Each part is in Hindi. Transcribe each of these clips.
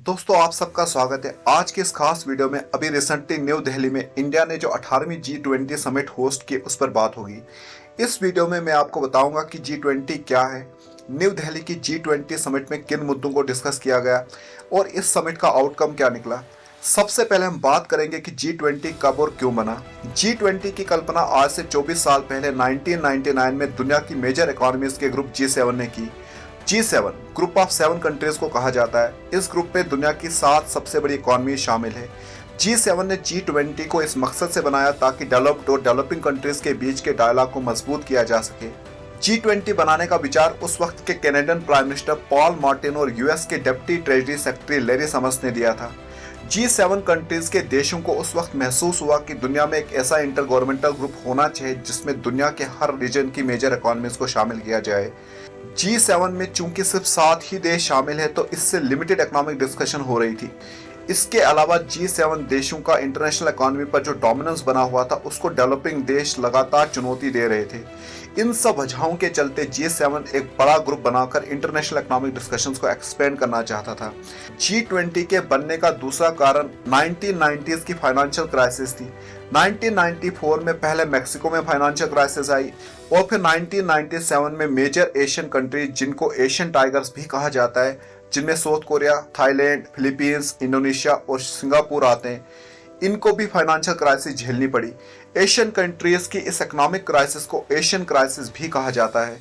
दोस्तों आप सबका स्वागत है। आज के इस खास वीडियो में अभी रिसेंटली न्यू दिल्ली में इंडिया ने जो 18वीं G20 समिट होस्ट की उस पर बात होगी। इस वीडियो में मैं आपको बताऊंगा कि G20 क्या है, न्यू दिल्ली की G20 समिट में किन मुद्दों को डिस्कस किया गया और इस समिट का आउटकम क्या निकला। सबसे पहले हम बात करेंगे कि G20 कब और क्यों बना। G20 की कल्पना आज से 24 साल पहले 1999 में दुनिया की मेजर इकोनॉमीज के ग्रुप G7 ने की। G7 ग्रुप ऑफ 7 कंट्रीज को कहा जाता है। इस ग्रुप में दुनिया की 7 सबसे बड़ी इकोनॉमी शामिल है। G7 ने G20 को इस मकसद से बनाया ताकि डेवलप्ड और डेवलपिंग कंट्रीज के बीच के डायलॉग को मजबूत किया जा सके। G20 बनाने का विचार उस वक्त के Canadian prime minister Paul Martin और यूएस के deputy treasury secretary Larry summers ने दिया था। G7 कंट्रीज के देशों को उस वक्त महसूस हुआ कि दुनिया में एक ऐसा इंटर गवर्नमेंटल ग्रुप होना चाहिए जिसमें दुनिया के हर रीजन की मेजर इकोनॉमीज को शामिल किया जाए। G7 में चूंकि सिर्फ 7 ही देश शामिल है तो इससे लिमिटेड इकोनॉमिक डिस्कशन हो रही थी। इसके अलावा G7 देशों का इंटरनेशनल इकोनॉमी पर जो डोमिनेंस बना हुआ था उसको डेवलपिंग देश लगातार चुनौती दे रहे थे। इन सब वजहों के चलते G7 एक बड़ा ग्रुप बनाकर इंटरनेशनल इकोनॉमिक डिस्कशंस को एक्सपेंड करना चाहता था। G20 के बनने का दूसरा कारण 1990s की फाइनेंशियल क्राइसिस थी। 1994 में पहले मैक्सिको में फाइनेंशियल क्राइसिस आई और फिर 1997 में मेजर एशियन कंट्रीज जिनको एशियन टाइगर्स भी कहा जाता है, जिनमें south Korea, Thailand, Philippines, Indonesia और सिंगापुर आते हैं, इनको भी फाइनेंशियल क्राइसिस झेलनी पड़ी। एशियन कंट्रीज की इस इकोनॉमिक क्राइसिस को एशियन क्राइसिस भी कहा जाता है।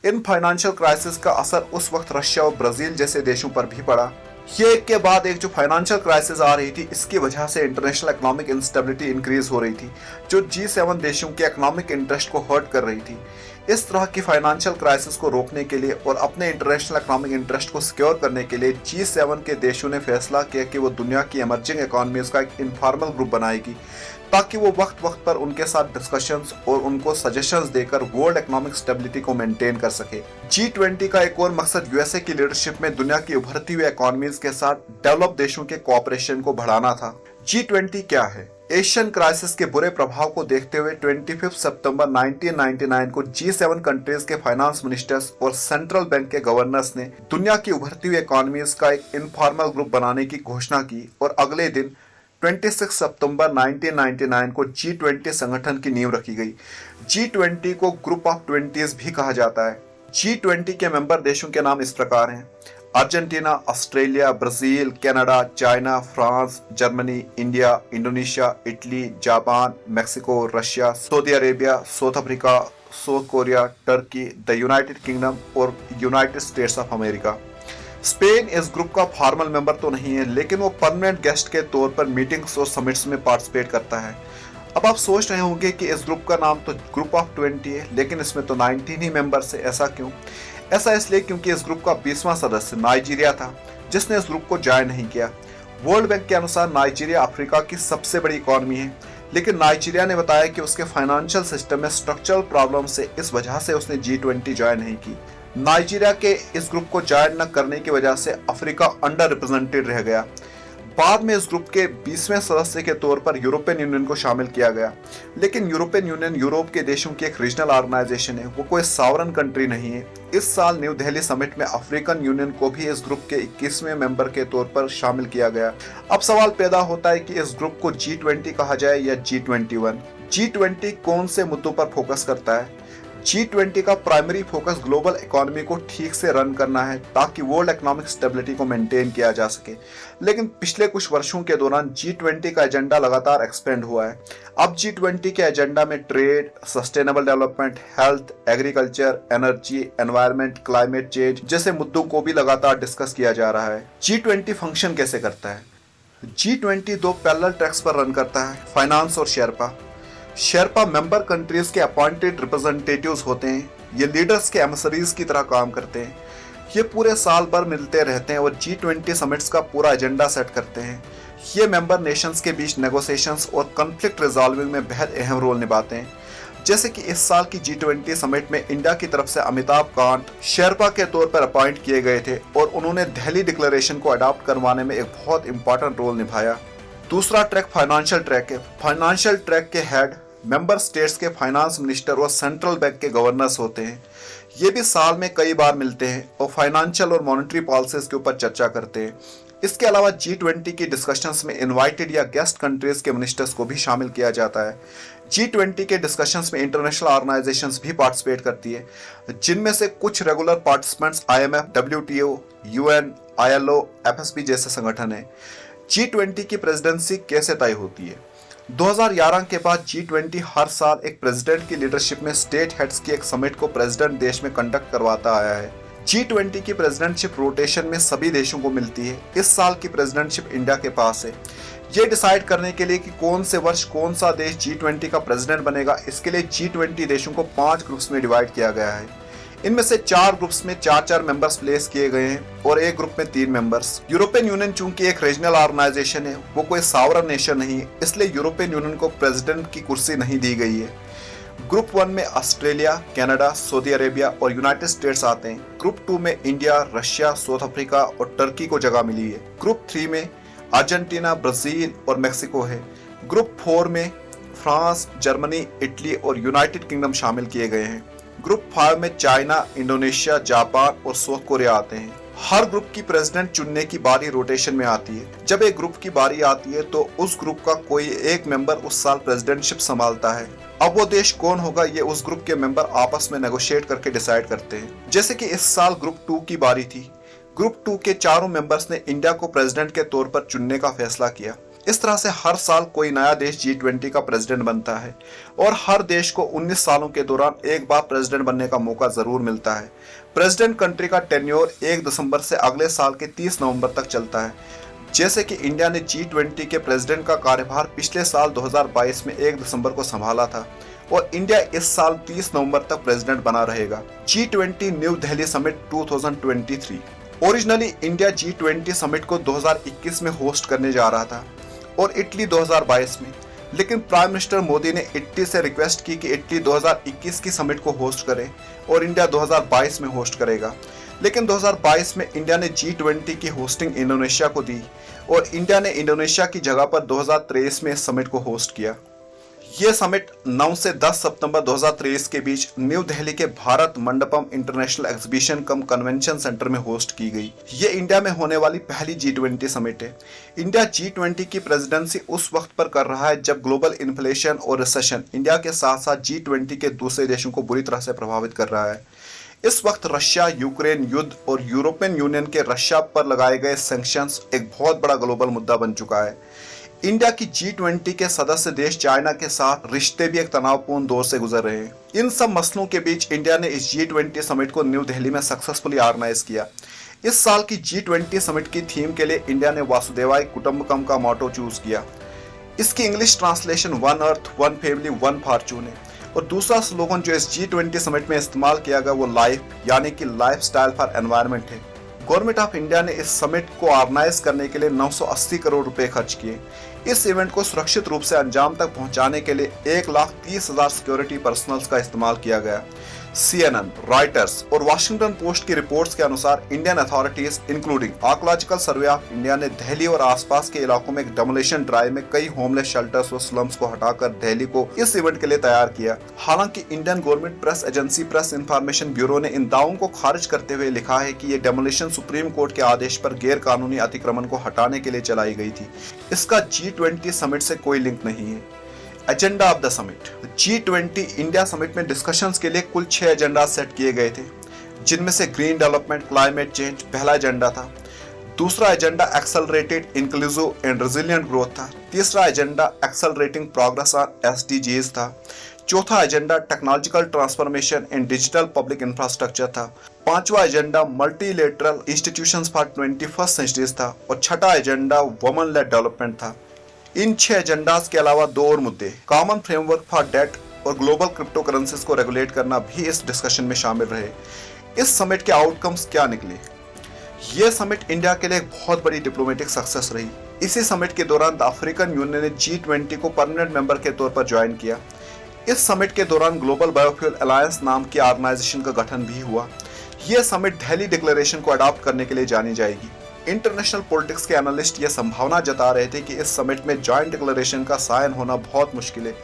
इन फाइनेंशियल क्राइसिस का असर उस वक्त रशिया और ब्राजील जैसे देशों पर भी पड़ा। ये एक के बाद एक जो फाइनेंशियल क्राइसिस आ रही थी, इसकी वजह से इंटरनेशनल इकोनॉमिक इंस्टेबिलिटी इंक्रीज हो रही थी, जो G7 देशों के इकोनॉमिक इंटरेस्ट को हर्ट कर रही थी। इस तरह की फाइनेंशियल क्राइसिस को रोकने के लिए और अपने इंटरनेशनल इकोनॉमिक इंटरेस्ट को सिक्योर करने के लिए G7 के देशों ने फैसला किया कि वो दुनिया की इमर्जिंग इकोनॉमीज का एक इनफॉर्मल ग्रुप बनाएगी ताकि वो वक्त वक्त पर उनके साथ डिस्कशंस और उनको सजेशंस देकर वर्ल्ड इकोनॉमिक स्टेबिलिटी को मेंटेन कर सके। G20 का एक और मकसद यूएसए की लीडरशिप में दुनिया की उभरती हुई इकोनॉमीज के साथ डेवलप देशों के कोऑपरेशन को बढ़ाना था। G20 क्या है? एशियन क्राइसिस के बुरे प्रभाव को देखते हुए 25 सितंबर 1999 को G7 कंट्रीज के फाइनेंस मिनिस्टर्स और सेंट्रल बैंक के गवर्नर्स ने दुनिया की उभरती हुई इकोनॉमीज का एक इनफॉर्मल ग्रुप बनाने की घोषणा की और अगले दिन 26 सितंबर 1999 को G20 संगठन की नींव रखी गई। G20 को ग्रुप ऑफ 20s भी कहा जाता है। G20 के मेंबर देशों के नाम इस प्रकार हैं: Argentina, Australia, Brazil, Canada, China, France, Germany, India, Indonesia, Italy, Japan, Mexico, Russia, Saudi Arabia, South Africa, South Korea, Turkey, the United Kingdom और United States of America. Spain इस ग्रुप का फॉर्मल मेंबर तो नहीं है, लेकिन वो परमानेंट गेस्ट के तौर पर मीटिंग्स और समिट्स में पार्टिसिपेट करता है। अब आप सोच रहे होंगे कि इस ग्रुप का नाम तो ग्रुप ऑफ 20 है, लेकिन इसमें तो 19 ही मेंबर्स है। ऐसा क्यों? ऐसा इसलिए क्योंकि इस ग्रुप का 20वां सदस्य नाइजीरिया था, जिसने इस ग्रुप को ज्वाइन नहीं किया। वर्ल्ड बैंक के अनुसार नाइजीरिया अफ्रीका की सबसे बड़ी इकोनॉमी है, लेकिन नाइजीरिया ने बताया कि उसके फाइनेंशियल सिस्टम में स्ट्रक्चरल प्रॉब्लम से इस वजह से उसने G20 ज्वाइन नहीं की। नाइजीरिया के इस ग्रुप को ज्वाइन न करने की वजह से अफ्रीका अंडर रिप्रेजेंटेड रह गया। बाद में इस ग्रुप के 20वें सदस्य के तौर पर यूरोपियन यूनियन को शामिल किया गया, लेकिन यूरोपियन यूनियन यूरोप के देशों की एक रीजनल ऑर्गेनाइजेशन है, वो कोई सॉवरन कंट्री नहीं है। इस साल न्यू दिल्ली समिट में अफ्रीकन यूनियन को भी इस ग्रुप के 21वें मेंबर के तौर पर शामिल किया गया। अब सवाल पैदा होता है कि इस ग्रुप को G20 कहा जाए या G21। G20 कौन से मुद्दों पर फोकस करता है? G20 का प्राइमरी फोकस ग्लोबल इकोनॉमी को ठीक से रन करना है ताकि वर्ल्ड इकोनॉमिक स्टेबिलिटी को मेंटेन किया जा सके। लेकिन पिछले कुछ वर्षों के दौरान G20 का एजेंडा लगातार एक्सपेंड हुआ है। अब G20 के एजेंडा में trade, sustainable development, health, agriculture, energy, environment, climate change जैसे मुद्दों को भी लगातार डिस्कस किया जा रहा है। G20 फंक्शन कैसे करता है? G20 दो पैरेलल ट्रैक्स पर रन करता है, फाइनेंस और शेरपा मेंबर कंट्रीज के अपॉइंटेड रिप्रेजेंटेटिव्स होते हैं। ये लीडर्स के एमिसरीज की तरह काम करते हैं। ये पूरे साल भर मिलते रहते हैं और G20 समिट्स का पूरा एजेंडा सेट करते हैं। ये मेंबर नेशंस के बीच नेगोशिएशंस और कॉन्फ्लिक्ट रिजॉल्विंग में बेहद अहम रोल निभाते हैं। जैसे कि इस साल की G20 समिट में इंडिया की तरफ से अमिताभ कांत शेरपा के तौर पर अपॉइंट किए गए थे और उन्होंने दिल्ली डिक्लेरेशन को अडॉप्ट करवाने में एक बहुत इंपॉर्टेंट रोल निभाया। दूसरा ट्रैक फाइनेंशियल ट्रैक है। फाइनेंशियल ट्रैक के हेड मेंबर स्टेट्स के फाइनेंस मिनिस्टर और सेंट्रल बैंक के गवर्नर्स होते हैं। ये भी साल में कई बार मिलते हैं और फाइनेंशियल और मॉनेटरी पॉलिसीज के ऊपर चर्चा करते हैं। इसके अलावा G20 की डिस्कशंस में इनवाइटेड या गेस्ट कंट्रीज के मिनिस्टर्स को भी शामिल किया जाता है। G20 के डिस्कशंस में इंटरनेशनल ऑर्गेनाइजेशंस भी पार्टिसिपेट करती है, जिनमें से कुछ regular participants IMF, WTO, UN, ILO, FSB जैसे संगठन है। G20 की प्रेसिडेंसी कैसे तय होती है? 2011 के बाद G20 हर साल एक प्रेसिडेंट की लीडरशिप में स्टेट हेड्स की एक समिट को प्रेसिडेंट देश में कंडक्ट करवाता आया है। G20 की प्रेसिडेंटशिप रोटेशन में सभी देशों को मिलती है। इस साल की प्रेसिडेंटशिप इंडिया के पास है। ये डिसाइड करने के लिए कि कौन से वर्ष कौन सा देश G20 का प्रेसिडेंट बनेगा, इसके लिए G20 देशों को 5 ग्रुप्स में डिवाइड किया गया है। इनमें से 4 ग्रुप्स में 4-4 मेंबर्स प्लेस किए गए हैं और एक ग्रुप में 3 मेंबर्स। यूरोपियन यूनियन चूंकि एक रीजनल ऑर्गेनाइजेशन है, वो कोई सॉवरन नेशन नहीं है, इसलिए यूरोपियन यूनियन को प्रेसिडेंट की कुर्सी नहीं दी गई है। ग्रुप 1 में ऑस्ट्रेलिया, कनाडा, सऊदी अरेबिया और यूनाइटेड स्टेट्स आते हैं। ग्रुप 2 में इंडिया, रशिया, साउथ अफ्रीका और टर्की को जगह मिली है। ग्रुप 3 में अर्जेंटीना, ब्राजील और मेक्सिको है। ग्रुप 4 में फ्रांस, जर्मनी, इटली और यूनाइटेड किंगडम शामिल किए गए हैं। ग्रुप 5 में चाइना, इंडोनेशिया, जापान और साउथ कोरिया आते हैं। हर ग्रुप की प्रेसिडेंट चुनने की बारी रोटेशन में आती है। जब एक ग्रुप की बारी आती है तो उस ग्रुप का कोई एक मेंबर उस साल प्रेसिडेंटशिप संभालता है। अब वो देश कौन होगा ये उस ग्रुप के मेंबर आपस में नेगोशिएट करके डिसाइड करते हैं। जैसे कि इस साल ग्रुप 2 की बारी थी। ग्रुप 2 के चारों मेंबर्स ने इंडिया को प्रेसिडेंट के तौर पर चुनने का फैसला किया। इस तरह से हर साल कोई नया देश G20 का प्रेसिडेंट बनता है और हर देश को 19 सालों के दौरान एक बार प्रेसिडेंट बनने का मौका जरूर मिलता है। प्रेसिडेंट कंट्री का टेन्योर 1 दिसंबर से अगले साल के 30 नवंबर तक चलता है। जैसे कि इंडिया ने G20 के प्रेसिडेंट का कार्यभार पिछले साल 2022 में 1 दिसंबर को संभाला था और इंडिया इस साल 30 नवंबर तक प्रेसिडेंट बना रहेगा। G20 new Delhi summit 2023। Originally India G20 summit को 2021 में होस्ट करने जा रहा था और इटली 2022 में, लेकिन प्राइम मिनिस्टर मोदी ने इटली से रिक्वेस्ट की कि इटली 2021 की समिट को होस्ट करे और इंडिया 2022 में होस्ट करेगा। लेकिन 2022 में इंडिया ने G20 की होस्टिंग इंडोनेशिया को दी और इंडिया ने इंडोनेशिया की जगह पर 2023 में इस समिट को होस्ट किया। ये समिट 9 से 10 सितंबर 2023 के बीच न्यू दिल्ली के भारत मंडपम इंटरनेशनल एग्जीबिशन कम कन्वेंशन सेंटर में होस्ट की गई। ये इंडिया में होने वाली पहली G20 समिट है। इंडिया G20 की प्रेसिडेंसी उस वक्त पर कर रहा है जब ग्लोबल इन्फ्लेशन और रिसेशन इंडिया के साथ साथ G20 के दूसरे देशों को बुरी तरह से प्रभावित कर रहा है। इस वक्त रशिया यूक्रेन युद्ध और यूरोपियन यूनियन के रशिया पर लगाए गए सैंक्शंस एक बहुत बड़ा ग्लोबल मुद्दा बन चुका है। इंडिया की G20 के सदस्य देश चाइना के साथ रिश्ते भी एक तनावपूर्ण दौर से गुजर रहे हैं। इन सब मसलों के बीच इंडिया ने इस G20 समिट को न्यू दिल्ली में सक्सेसफुली ऑर्गेनाइज किया। इस साल की G20 समिट की थीम के लिए इंडिया ने वासुदेवाय कुटुंबकम का मोटो चूज किया। इसकी English translation one earth, one family, one Fortune है और दूसरा स्लोगन जो इस G20 समिट में इस्तेमाल किया गया वो लाइफ यानी कि लाइफ स्टाइल फॉर एनवायरनमेंट है। गवर्नमेंट ऑफ इंडिया ने इस समिट को ऑर्गेनाइज करने के लिए 980 करोड़ रुपए खर्च किए। इस इवेंट को सुरक्षित रूप से अंजाम तक पहुंचाने के लिए 1,30,000 सिक्योरिटी पर्सनल्स का इस्तेमाल किया गया। CNN, रॉयटर्स और वाशिंगटन पोस्ट की रिपोर्ट्स के अनुसार Indian authorities including archaeological survey of India ने दिल्ली और आसपास के इलाकों में एक डेमोलिशन ड्राइव में कई होमलेस शेल्टर्स और स्लम्स को हटाकर दिल्ली को इस इवेंट के लिए तैयार किया। हालांकि Indian government press agency press information bureau ने इन दावों को खारिज करते हुए लिखा है कि ये डेमोलिशन सुप्रीम कोर्ट के आदेश पर गैर कानूनी अतिक्रमण को हटाने के लिए चलाई गई थी। इसका G20 समिट से कोई लिंक नहीं है। Agenda of the summit. G20 India summit में डिस्कशंस के लिए कुल 6 एजेंडा सेट किए गए थे, जिनमें से ग्रीन डेवलपमेंट, क्लाइमेट चेंज पहला एजेंडा था। दूसरा agenda accelerated inclusive and resilient growth था। तीसरा agenda accelerating progress on SDGs था। चौथा agenda technological transformation and digital public infrastructure था। पांचवा agenda multilateral institutions for 21st centuries था और छठा एजेंडा वुमेन लेड डेवलपमेंट था। इन 6 एजेंडास के अलावा 2 और मुद्दे कॉमन फ्रेमवर्क फॉर डेट और ग्लोबल क्रिप्टो करेंसीज को रेगुलेट करना भी इस डिस्कशन में शामिल रहे। इस समिट के आउटकम्स क्या निकले? यह समिट इंडिया के लिए एक बहुत बड़ी डिप्लोमेटिक सक्सेस रही। इसी समिट के दौरान द अफ्रीकन यूनियन ने G20 को परमानेंट मेंबर के तौर पर ज्वाइन किया। इस समिट के दौरान ग्लोबल बायोफ्यूल अलायंस नाम की ऑर्गेनाइजेशन का गठन भी हुआ। यह समिट दिल्ली डिक्लेरेशन को अडॉप्ट करने के लिए जानी जाएगी। इंटरनेशनल पॉलिटिक्स के एनालिस्ट यह संभावना जता रहे थे कि इस समिट में जॉइंट डिक्लेरेशन का साइन होना बहुत मुश्किल है,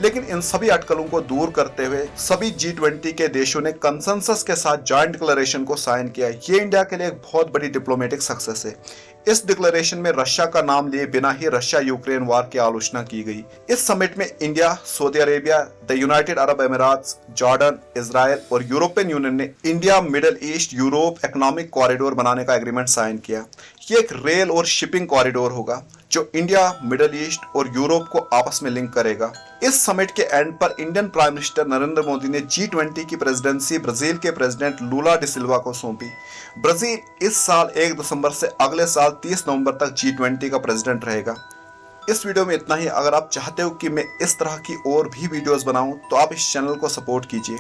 लेकिन इन सभी अटकलों को दूर करते हुए सभी G20 के देशों ने कंसेंसस के साथ जॉइंट डिक्लेरेशन को साइन किया। ये इंडिया के लिए एक बहुत बड़ी डिप्लोमेटिक सक्सेस है। इस डिक्लेरेशन में रशिया का नाम लिए बिना ही रशिया यूक्रेन वार की आलोचना की गई। इस समिट में India, Saudi Arabia, the United Arab अमीरात, जॉर्डन, इजराइल और यूरोपियन यूनियन ने India middle east Europe economic corridor बनाने का एग्रीमेंट साइन किया। ये एक रेल और शिपिंग कॉरिडोर होगा जो इंडिया, मिडिल ईस्ट और यूरोप को आपस में लिंक करेगा। इस समिट के एंड पर Indian prime minister Narendra Modi ने G20 की प्रेसिडेंसी ब्राजील के प्रेसिडेंट लूला डी सिल्वा को सौंपी। ब्राजील इस साल 1 दिसंबर से अगले साल 30 नवंबर तक G20 का प्रेसिडेंट रहेगा। इस वीडियो में इतना ही। अगर आप चाहते हो कि मैं इस तरह की और भी वीडियोस बनाऊं तो आप इस चैनल को सपोर्ट कीजिए।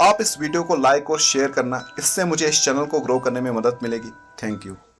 आप इस वीडियो को लाइक और शेयर करना, इससे मुझे इस चैनल को ग्रो करने में मदद मिलेगी। Thank you.